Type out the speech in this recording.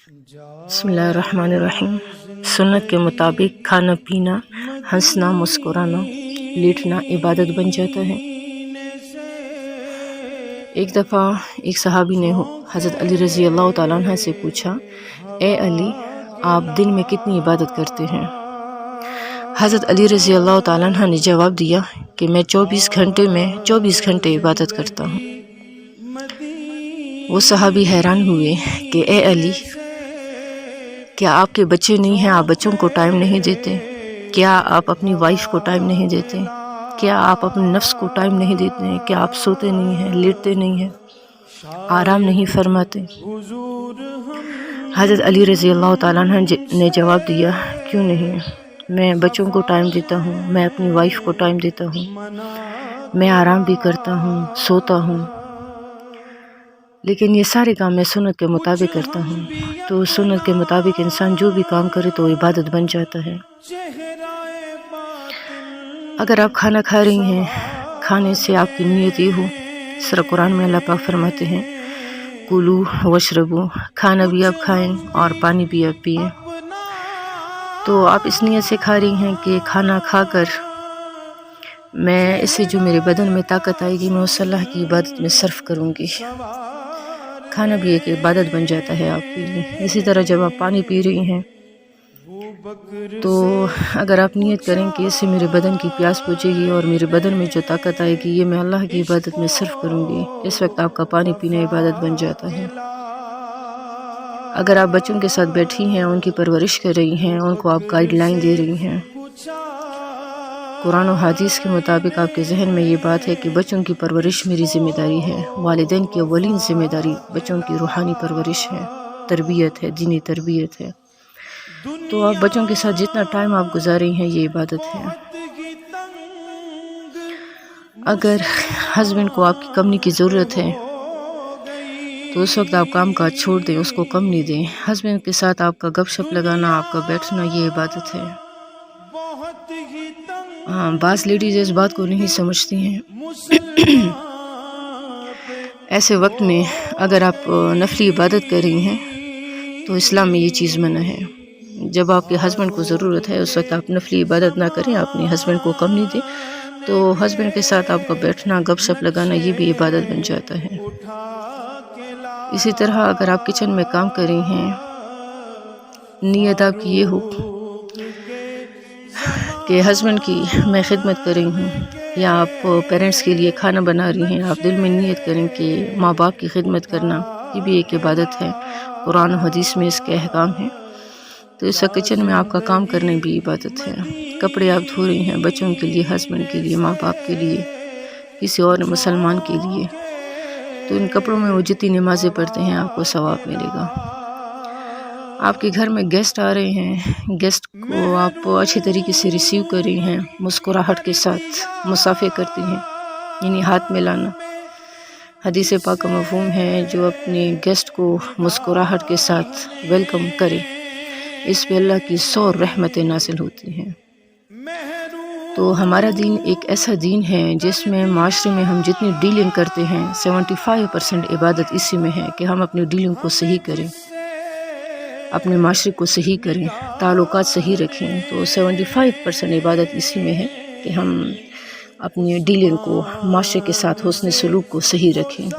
بسم اللہ الرحمن الرحیم۔ سنت کے مطابق کھانا پینا، ہنسنا، مسکرانا، لیٹنا عبادت بن جاتا ہے۔ ایک دفعہ ایک صحابی نے حضرت علی رضی اللہ تعالیٰ عنہ سے پوچھا، اے علی، آپ دن میں کتنی عبادت کرتے ہیں؟ حضرت علی رضی اللہ تعالیٰ عنہ نے جواب دیا کہ میں 24 گھنٹے میں 24 گھنٹے عبادت کرتا ہوں۔ وہ صحابی حیران ہوئے کہ اے علی، کیا آپ کے بچے نہیں ہیں؟ آپ بچوں کو ٹائم نہیں دیتے؟ کیا آپ اپنی وائف کو ٹائم نہیں دیتے؟ کیا آپ اپنے نفس کو ٹائم نہیں دیتے ہیں؟ کیا آپ سوتے نہیں ہیں، لیٹتے نہیں ہیں، آرام نہیں فرماتے؟ حضرت علی رضی اللہ تعالیٰ عنہ نے جواب دیا، کیوں نہیں، میں بچوں کو ٹائم دیتا ہوں، میں اپنی وائف کو ٹائم دیتا ہوں، میں آرام بھی کرتا ہوں، سوتا ہوں، لیکن یہ سارے کام میں سنت کے مطابق کرتا ہوں۔ تو سنت کے مطابق انسان جو بھی کام کرے تو عبادت بن جاتا ہے۔ اگر آپ کھانا کھا رہی ہیں، کھانے سے آپ کی نیت یہ ہو، سورہ قرآن میں اللہ پاک فرماتے ہیں، کلو واشربو، کھانا بھی آپ کھائیں اور پانی بھی آپ پئیں۔ تو آپ اس نیت سے کھا رہی ہیں کہ کھانا کھا کر میں اس سے جو میرے بدن میں طاقت آئے گی میں اس اللہ کی عبادت میں صرف کروں گی۔ کھانا بھی ایک عبادت بن جاتا ہے آپ کے لیے۔ اسی طرح جب آپ پانی پی رہی ہیں تو اگر آپ نیت کریں کہ اس سے میرے بدن کی پیاس بجھے گی اور میرے بدن میں جو طاقت آئے گی یہ میں اللہ کی عبادت میں صرف کروں گی، اس وقت آپ کا پانی پینا عبادت بن جاتا ہے۔ اگر آپ بچوں کے ساتھ بیٹھی ہیں، ان کی پرورش کر رہی ہیں، ان کو آپ گائیڈ لائن دے رہی ہیں، قرآن و حدیث کے مطابق آپ کے ذہن میں یہ بات ہے کہ بچوں کی پرورش میری ذمہ داری ہے، والدین کی اولین ذمہ داری بچوں کی روحانی پرورش ہے، تربیت ہے، دینی تربیت ہے، تو آپ بچوں کے ساتھ جتنا ٹائم آپ گزاریں ہیں یہ عبادت ہے۔ اگر ہسبینڈ کو آپ کی کمنی کی ضرورت ہے تو اس وقت آپ کام کاج چھوڑ دیں، اس کو کم نہیں دیں۔ ہسبینڈ کے ساتھ آپ کا گپ شپ لگانا، آپ کا بیٹھنا یہ عبادت ہے۔ بعض لیڈیز اس بات کو نہیں سمجھتی ہیں۔ ایسے وقت میں اگر آپ نفلی عبادت کر رہی ہیں تو اسلام میں یہ چیز منع ہے۔ جب آپ کے ہسبینڈ کو ضرورت ہے اس وقت آپ نفلی عبادت نہ کریں، اپنے ہسبینڈ کو کم نہیں دیں، تو ہسبینڈ کے ساتھ آپ کا بیٹھنا، گپ شپ لگانا یہ بھی عبادت بن جاتا ہے۔ اسی طرح اگر آپ کچن میں کام کر رہی ہیں، نیت آپ کی یہ ہو کہ ہسبینڈ کی میں خدمت کر رہی ہوں، یا آپ پیرنٹس کے لیے کھانا بنا رہی ہیں، آپ دل میں نیت کریں کہ ماں باپ کی خدمت کرنا یہ بھی ایک عبادت ہے، قرآن و حدیث میں اس کے احکام ہیں، تو اس کچن میں آپ کا کام کرنا بھی عبادت ہے۔ کپڑے آپ دھو رہی ہیں بچوں کے لیے، ہسبینڈ کے لیے، ماں باپ کے لیے، کسی اور مسلمان کے لیے، تو ان کپڑوں میں وہ جتنی نمازیں پڑھتے ہیں آپ کو ثواب ملے گا۔ آپ کے گھر میں گیسٹ آ رہے ہیں، گیسٹ کو آپ اچھی طریقے سے ریسیو کر رہی ہیں، مسکراہٹ کے ساتھ مصافحہ کرتی ہیں، یعنی ہاتھ ملانا۔ حدیث پاک کا مفہوم ہے جو اپنے گیسٹ کو مسکراہٹ کے ساتھ ویلکم کرے، اس پہ اللہ کی 100 رحمتیں نازل ہوتی ہیں۔ تو ہمارا دین ایک ایسا دین ہے جس میں معاشرے میں ہم جتنی ڈیلنگ کرتے ہیں 75% عبادت اسی میں ہے کہ ہم اپنی ڈیلنگ کو صحیح کریں، اپنے معاشرے کو صحیح کریں، تعلقات صحیح رکھیں، تو 75% عبادت اسی میں ہے کہ ہم اپنی ڈیلنگ کو، معاشرے کے ساتھ حسن سلوک کو صحیح رکھیں۔